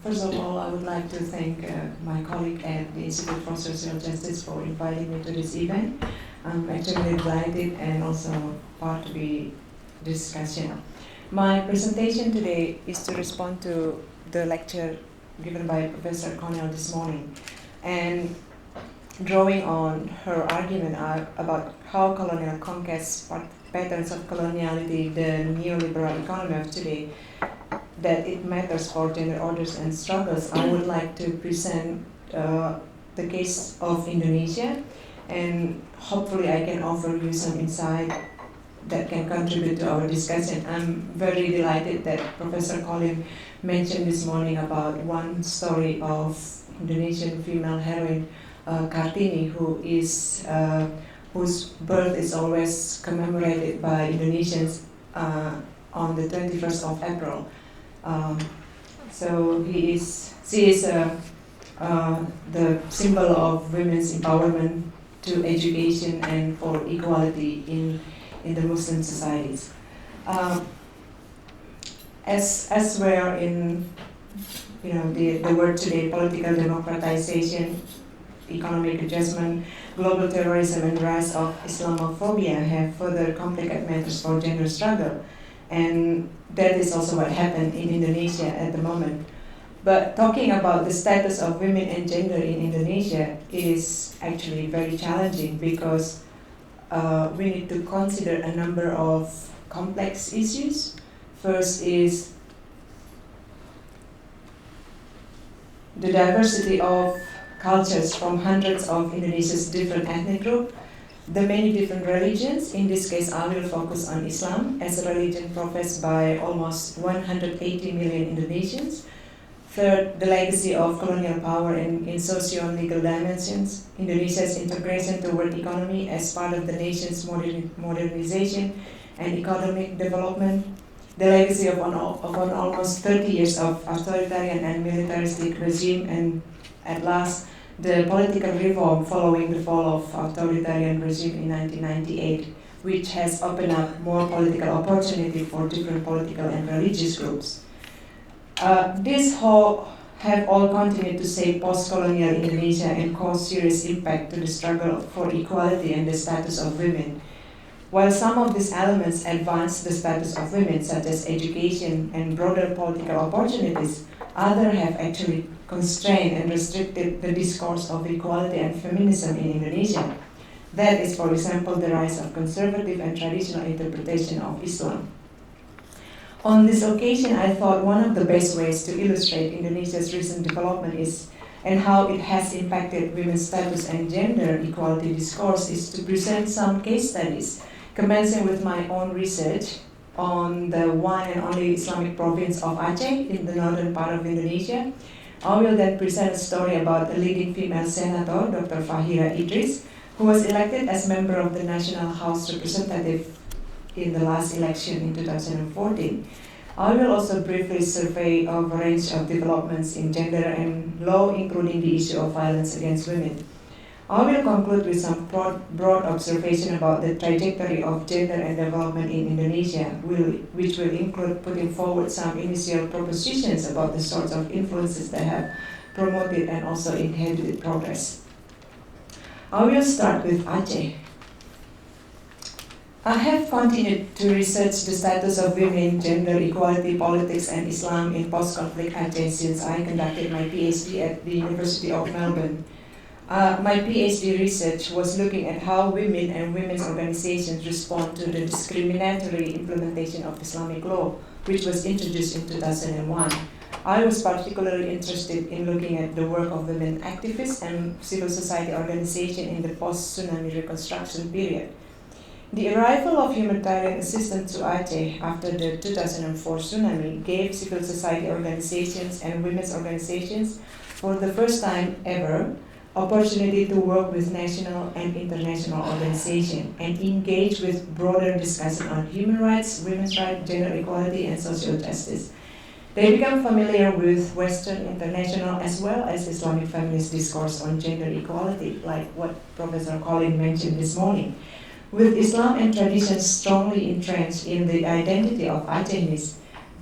First of all, I would like to thank my colleague at the Institute for Social Justice for inviting me to this event. I'm actually delighted and also part of the discussion. My presentation today is to respond to the lecture given by Professor Cornell this morning, and drawing on her argument about how colonial conquest patterns of coloniality, the neoliberal economy of today, that it matters for gender orders and struggles. I would like to present the case of Indonesia, and hopefully I can offer you some insight that can contribute to our discussion. I'm very delighted that Professor Colin mentioned this morning about one story of Indonesian female heroine Kartini, whose birth is always commemorated by Indonesians on the 21st of April. So she is the symbol of women's empowerment to education and for equality in the Muslim societies. As we're in the word today, political democratization, economic adjustment, global terrorism, and rise of Islamophobia have further complicated matters for gender struggle. And that is also what happened in Indonesia at the moment. But talking about the status of women and gender in Indonesia is actually very challenging because we need to consider a number of complex issues. First is the diversity of cultures from hundreds of Indonesia's different ethnic groups, the many different religions. In this case, I will focus on Islam as a religion professed by almost 180 million Indonesians. Third, the legacy of colonial power in socio-legal dimensions, Indonesia's integration toward economy as part of the nation's modernization and economic development, the legacy of almost 30 years of authoritarian and militaristic regime, and at last, the political reform following the fall of authoritarian regime in 1998, which has opened up more political opportunity for different political and religious groups. These have all continued to shape post-colonial Indonesia and cause serious impact to the struggle for equality and the status of women. While some of these elements advance the status of women, such as education and broader political opportunities, others have actually constrained and restricted the discourse of equality and feminism in Indonesia. That is, for example, the rise of conservative and traditional interpretation of Islam. On this occasion, I thought one of the best ways to illustrate Indonesia's recent development and how it has impacted women's status and gender equality discourse is to present some case studies, commencing with my own research on the one and only Islamic province of Aceh in the northern part of Indonesia. I will then present a story about a leading female senator, Dr. Fahira Idris, who was elected as member of the National House Representative in the last election in 2014. I will also briefly survey a range of developments in gender and law, including the issue of violence against women. I will conclude with some broad observation about the trajectory of gender and development in Indonesia, which will include putting forward some initial propositions about the sorts of influences that have promoted and also inhibited progress. I will start with Aceh. I have continued to research the status of women, gender equality, politics, and Islam in post-conflict Aceh since I conducted my PhD at the University of Melbourne. My PhD research was looking at how women and women's organizations respond to the discriminatory implementation of Islamic law, which was introduced in 2001. I was particularly interested in looking at the work of women activists and civil society organizations in the post-tsunami reconstruction period. The arrival of humanitarian assistance to Aceh after the 2004 tsunami gave civil society organizations and women's organizations, for the first time ever, opportunity to work with national and international organizations and engage with broader discussion on human rights, women's rights, gender equality, and social justice. They become familiar with Western, international, as well as Islamic feminist discourse on gender equality, like what Professor Colin mentioned this morning. With Islam and traditions strongly entrenched in the identity of Acehnese,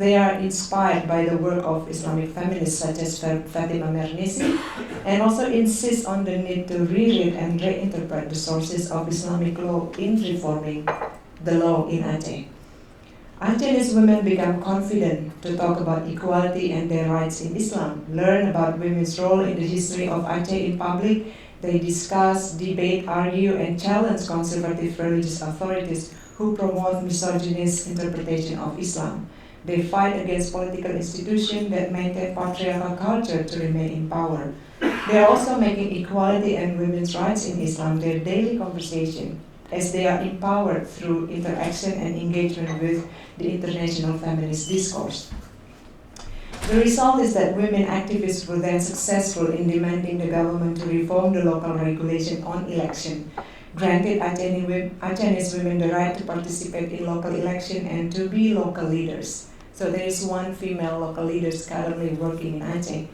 They are inspired by the work of Islamic feminists such as Fatima Mernissi, and also insist on the need to reread and reinterpret the sources of Islamic law in reforming the law in Aceh. Acehese women become confident to talk about equality and their rights in Islam, learn about women's role in the history of Aceh in public. They discuss, debate, argue, and challenge conservative religious authorities who promote misogynist interpretation of Islam. They fight against political institutions that maintain patriarchal culture to remain in power. They are also making equality and women's rights in Islam their daily conversation, as they are empowered through interaction and engagement with the international feminist discourse. The result is that women activists were then successful in demanding the government to reform the local regulation on election, granted Acehese women the right to participate in local election and to be local leaders. So there is one female local leader currently working in Aceh.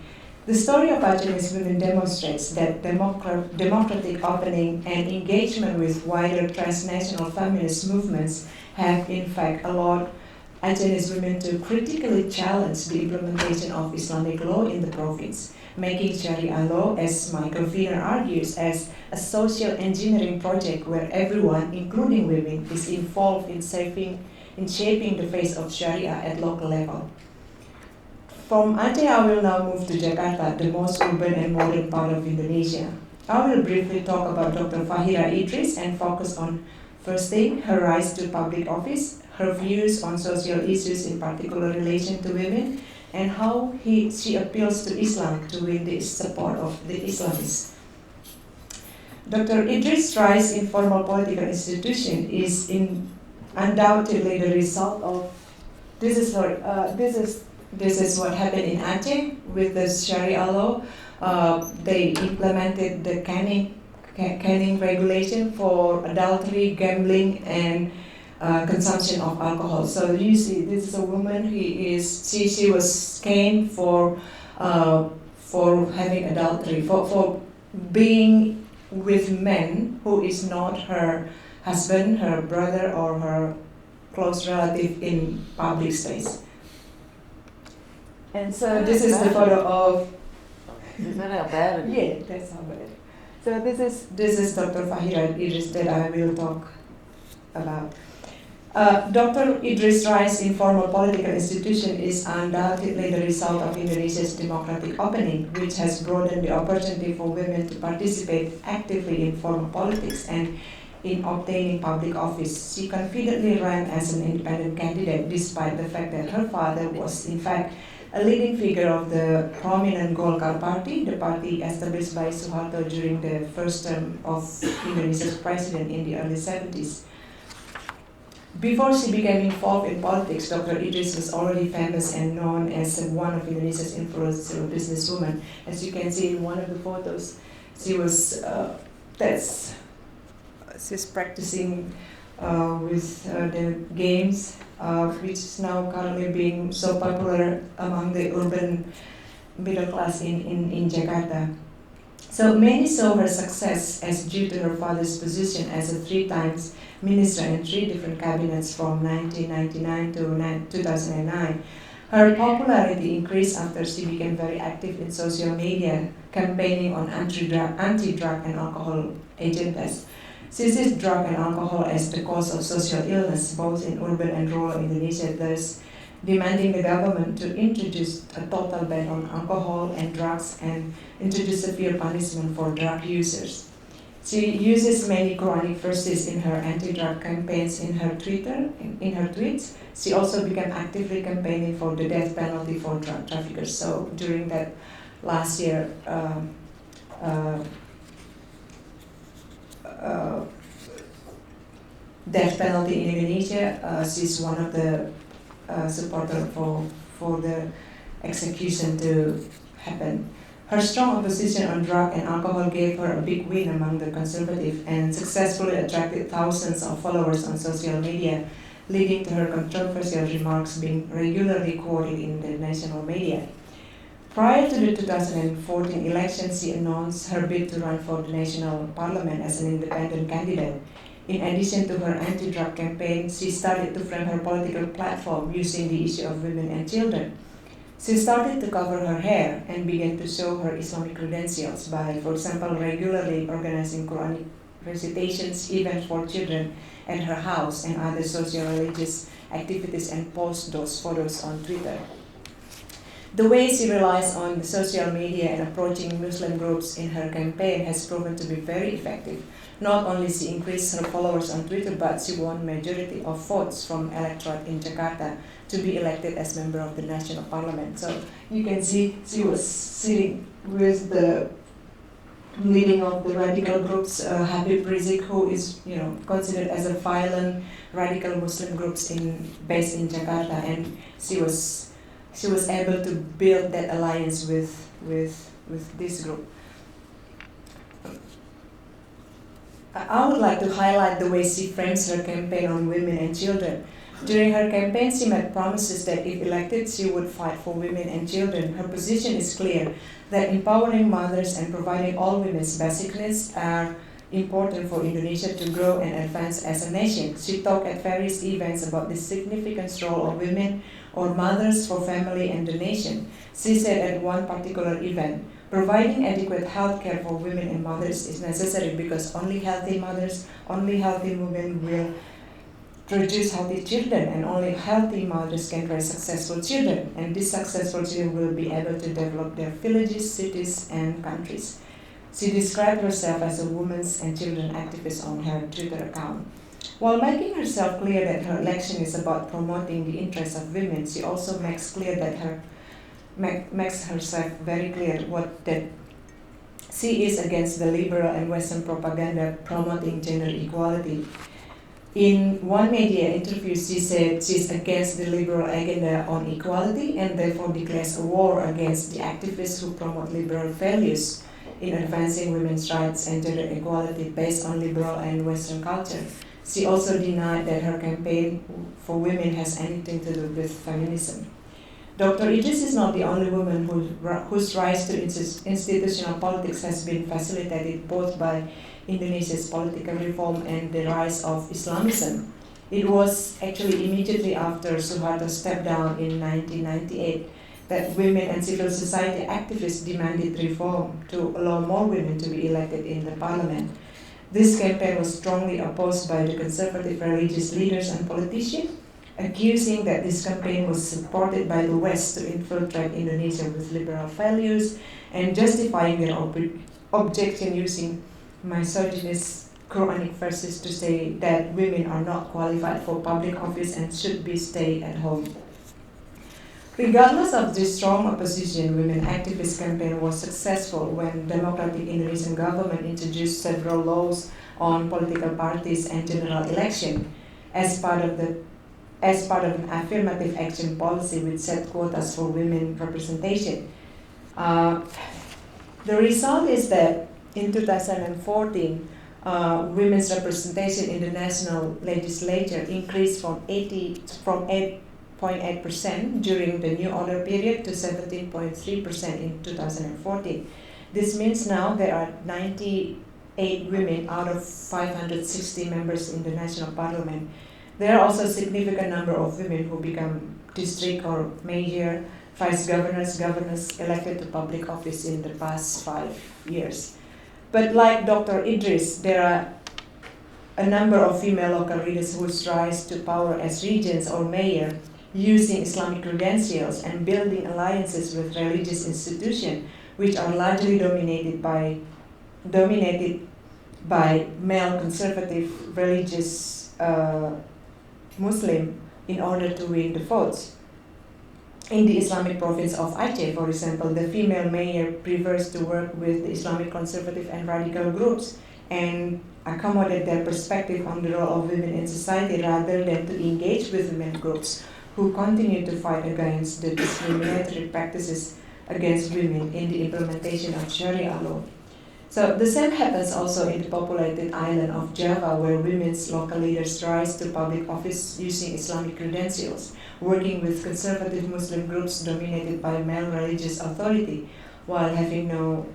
The story of Acehese women demonstrates that democratic opening and engagement with wider transnational feminist movements have in fact allowed Acehese women to critically challenge the implementation of Islamic law in the province, making Sharia law, as Michael Wiener argues, as a social engineering project where everyone, including women, is involved in shaping the face of Sharia at local level. From Aceh, I will now move to Jakarta, the most urban and modern part of Indonesia. I will briefly talk about Dr. Fahira Idris and focus on, first thing, her rise to public office, her views on social issues, in particular relation to women, and how she appeals to Islam to win the support of the Islamists. Dr. Idris' rise in formal political institution is undoubtedly the result of this is what happened in Aceh with the Sharia law. They implemented the caning regulation for adultery, gambling, and consumption of alcohol. So you see, this is a woman. She was caned for having adultery, for being with men who is not her husband, her brother, or her close relative in public space. And so this is the photo of. Is that how bad it is? Yeah, that's how bad. So this is Dr. Fahira Idris that I will talk about. Dr. Idris' rise in formal political institution is undoubtedly the result of Indonesia's democratic opening, which has broadened the opportunity for women to participate actively in formal politics and in obtaining public office. She confidently ran as an independent candidate despite the fact that her father was in fact a leading figure of the prominent Golkar party, the party established by Suharto during the first term of Indonesia's president in the early 70s. Before she became involved in politics, Dr. Idris was already famous and known as one of Indonesia's influential businesswomen. As you can see in one of the photos, she's practicing with the games, which is now currently being so popular among the urban middle class in Jakarta. So many saw her success as due to her father's position as a 3 times minister in 3 different cabinets from 1999 to 2009. Her popularity increased after she became very active in social media, campaigning on anti-drug and alcohol agendas. She sees drug and alcohol as the cause of social illness, both in urban and rural Indonesia, thus demanding the government to introduce a total ban on alcohol and drugs and introduce severe punishment for drug users. She uses many Quranic verses in her anti-drug campaigns in her tweets. She also began actively campaigning for the death penalty for drug traffickers. So during that last year, death penalty in Indonesia, she's one of the supporters for the execution to happen. Her strong opposition on drug and alcohol gave her a big win among the conservative and successfully attracted thousands of followers on social media, leading to her controversial remarks being regularly quoted in the national media. Prior to the 2014 election, she announced her bid to run for the national parliament as an independent candidate. In addition to her anti-drug campaign, she started to frame her political platform using the issue of women and children. She started to cover her hair and began to show her Islamic credentials by, for example, regularly organizing Quranic recitations, events for children at her house and other socio-religious activities, and post those photos on Twitter. The way she relies on social media and approaching Muslim groups in her campaign has proven to be very effective. Not only she increased her followers on Twitter, but she won majority of votes from electorate in Jakarta to be elected as member of the national parliament. So you can see she was sitting with the leading of the radical groups, Habib Rizik, who is considered as a violent radical Muslim groups based in Jakarta, and she was able to build that alliance with this group. I would like to highlight the way she frames her campaign on women and children. During her campaign, she made promises that if elected, she would fight for women and children. Her position is clear, that empowering mothers and providing all women's basic needs are important for Indonesia to grow and advance as a nation. She talked at various events about the significant role of women or mothers for family and the nation. She said at one particular event, providing adequate health care for women and mothers is necessary because only healthy mothers, only healthy women will produce healthy children, and only healthy mothers can raise successful children, and these successful children will be able to develop their villages, cities, and countries. She described herself as a women's and children activist on her Twitter account. While making herself clear that her election is about promoting the interests of women, she also makes herself very clear that she is against the liberal and Western propaganda promoting gender equality. In one media interview, she said she's against the liberal agenda on equality and therefore declares a war against the activists who promote liberal values in advancing women's rights and gender equality based on liberal and Western culture. She also denied that her campaign for women has anything to do with feminism. Dr. Idris is not the only woman whose rise to institutional politics has been facilitated both by Indonesia's political reform and the rise of Islamism. It was actually immediately after Suharto stepped down in 1998 that women and civil society activists demanded reform to allow more women to be elected in the parliament. This campaign was strongly opposed by the conservative religious leaders and politicians, accusing that this campaign was supported by the West to infiltrate Indonesia with liberal values, and justifying their objection using misogynist Quranic verses to say that women are not qualified for public office and should be stay at home. Regardless of this strong opposition, women activist campaign was successful when democratic Indonesian government introduced several laws on political parties and general election as part of an affirmative action policy which set quotas for women representation. The result is that in 2014, women's representation in the national legislature increased from 8.8% during the New Order period to 17.3% in 2014. This means now there are 98 women out of 560 members in the national parliament. There are also a significant number of women who become district or mayor, vice governors, elected to public office in the past 5 years. But like Dr. Idris, there are a number of female local leaders who rise to power as regents or mayor using Islamic credentials and building alliances with religious institutions, which are largely dominated by male conservative religious Muslim in order to win the votes. In the Islamic province of Aceh, for example, the female mayor prefers to work with the Islamic conservative and radical groups and accommodate their perspective on the role of women in society rather than to engage with women groups who continue to fight against the discriminatory practices against women in the implementation of Sharia law. So the same happens also in the populated island of Java, where women's local leaders rise to public office using Islamic credentials, working with conservative Muslim groups dominated by male religious authority, while having no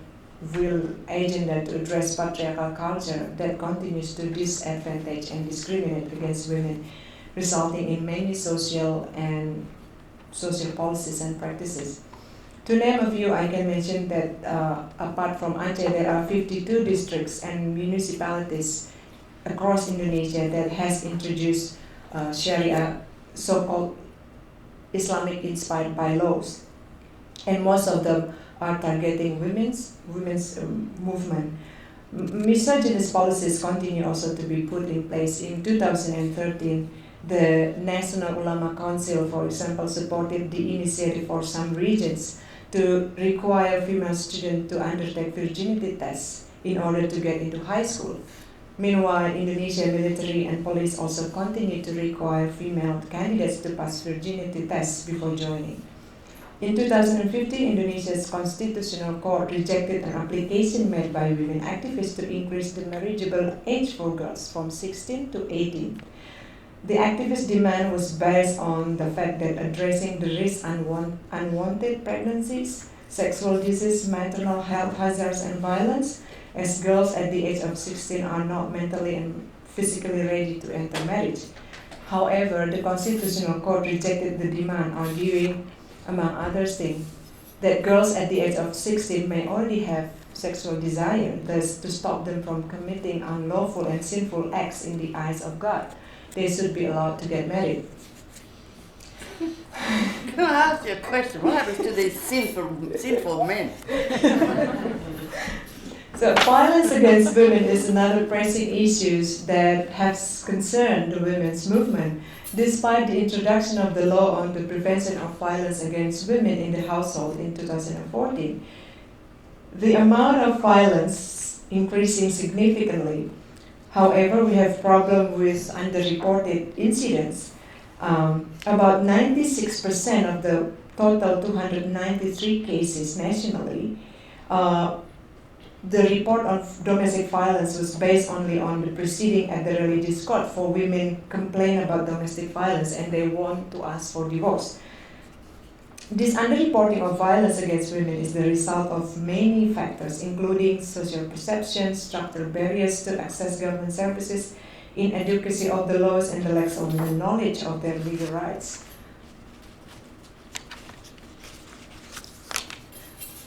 real agenda to address patriarchal culture that continues to disadvantage and discriminate against women, resulting in many social policies and practices. To name a few, I can mention that apart from Aceh, there are 52 districts and municipalities across Indonesia that has introduced Sharia, so-called Islamic-inspired bylaws, and most of them are targeting women's movement. Misogynist policies continue also to be put in place. In 2013, the National Ulama Council, for example, supported the initiative for some regions to require female students to undertake virginity tests in order to get into high school. Meanwhile, Indonesia military and police also continue to require female candidates to pass virginity tests before joining. In 2015, Indonesia's Constitutional Court rejected an application made by women activists to increase the marriageable age for girls from 16 to 18. The activist demand was based on the fact that addressing the risk unwanted pregnancies, sexual disease, maternal health hazards, and violence, as girls at the age of 16 are not mentally and physically ready to enter marriage. However, the Constitutional Court rejected the demand, arguing, among other things, that girls at the age of 16 may already have sexual desire, thus to stop them from committing unlawful and sinful acts in the eyes of God. They should be allowed to get married. Can I ask you a question? What happens to these sinful men? So violence against women is another pressing issue that has concerned the women's movement. Despite the introduction of the law on the prevention of violence against women in the household in 2014, the amount of violence increasing significantly. However, we have problem with underreported incidents. About 96% of the total 293 cases nationally, the report of domestic violence was based only on the proceeding at the religious court for women complain about domestic violence and they want to ask for divorce. This underreporting of violence against women is the result of many factors, including social perceptions, structural barriers to access government services, inadequacy of the laws, and the lack of knowledge of their legal rights.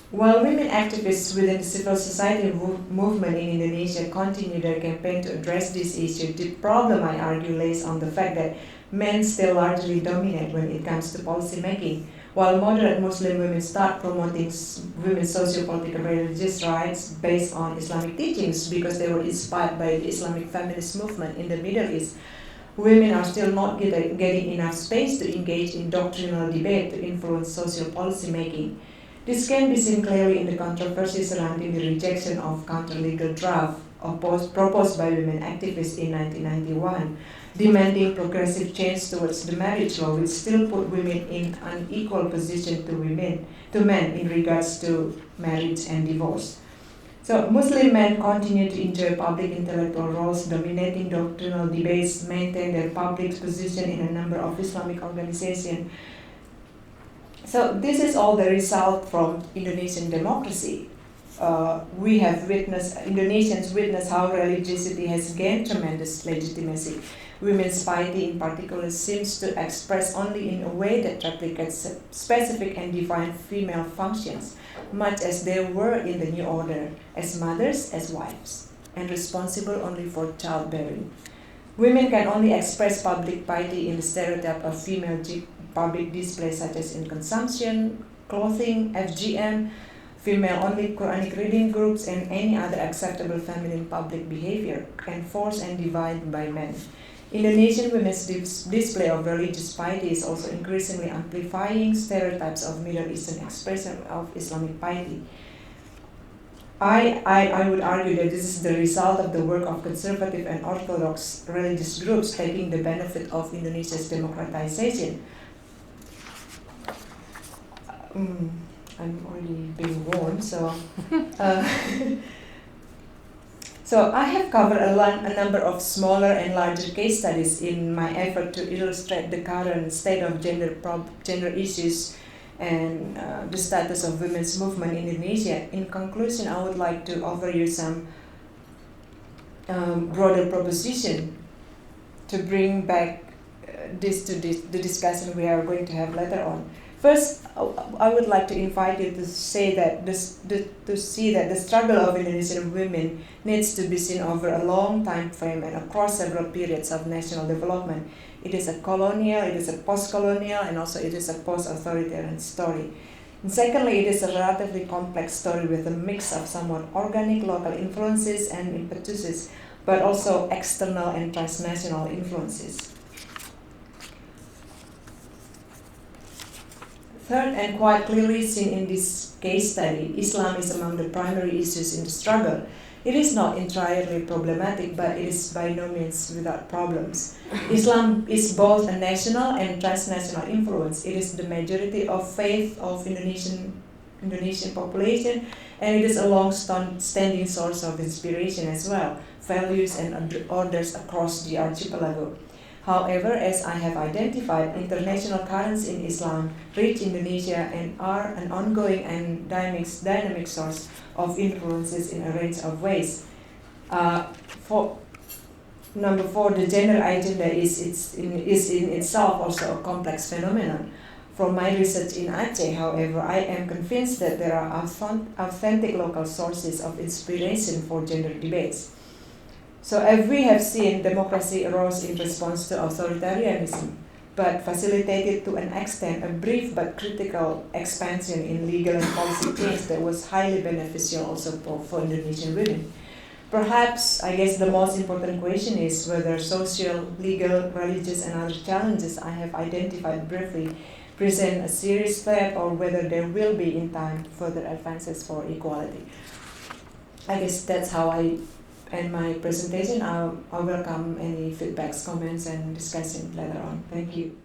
While women activists within the civil society movement in Indonesia continue their campaign to address this issue, the problem, I argue, lays on the fact that men still largely dominate when it comes to policy making. While moderate Muslim women start promoting women's socio-political religious rights based on Islamic teachings because they were inspired by the Islamic feminist movement in the Middle East, women are still not getting enough space to engage in doctrinal debate to influence social policy making. This can be seen clearly in the controversy surrounding the rejection of counter-legal draft proposed by women activists in 1991, demanding progressive change towards the marriage law, which still put women in an equal position to men in regards to marriage and divorce. So Muslim men continue to enjoy public intellectual roles, dominating doctrinal debates, maintain their public position in a number of Islamic organizations. So this is all the result from Indonesian democracy. We have Indonesians witness how religiosity has gained tremendous legitimacy. Women's piety in particular seems to express only in a way that replicates specific and defined female functions, much as they were in the New Order, as mothers, as wives, and responsible only for childbearing. Women can only express public piety in the stereotype of female public displays such as in consumption, clothing, FGM, female-only Quranic reading groups, and any other acceptable feminine public behavior, enforced and divided by men. Indonesian women's display of religious piety is also increasingly amplifying stereotypes of Middle Eastern expression of Islamic piety. I would argue that this is the result of the work of conservative and orthodox religious groups taking the benefit of Indonesia's democratisation. I'm already being warned, so so I have covered a number of smaller and larger case studies in my effort to illustrate the current state of gender issues and the status of women's movement in Indonesia. In conclusion, I would like to offer you some broader proposition to bring back the discussion we are going to have later on. First, I would like to invite you to say that the struggle of Indonesian women needs to be seen over a long time frame and across several periods of national development. It is a colonial, it is a post-colonial, and also it is a post-authoritarian story. And secondly, it is a relatively complex story with a mix of somewhat organic local influences and impetuses, but also external and transnational influences. Third, and quite clearly seen in this case study, Islam is among the primary issues in the struggle. It is not entirely problematic, but it is by no means without problems. Islam is both a national and transnational influence. It is the majority of faith of Indonesian population, and it is a long-standing source of inspiration as well, values and orders across the archipelago. However, as I have identified, international currents in Islam reach Indonesia and are an ongoing and dynamic source of influences in a range of ways. Number 4, the gender agenda is in itself also a complex phenomenon. From my research in Aceh, however, I am convinced that there are authentic local sources of inspiration for gender debates. So as we have seen, democracy arose in response to authoritarianism, but facilitated to an extent a brief but critical expansion in legal and policy change that was highly beneficial also for Indonesian women. Perhaps, I guess the most important question is whether social, legal, religious and other challenges I have identified briefly present a serious threat or whether there will be in time further advances for equality. I guess that's how I end my presentation. I welcome any feedbacks, comments and discussion later on. Thank you.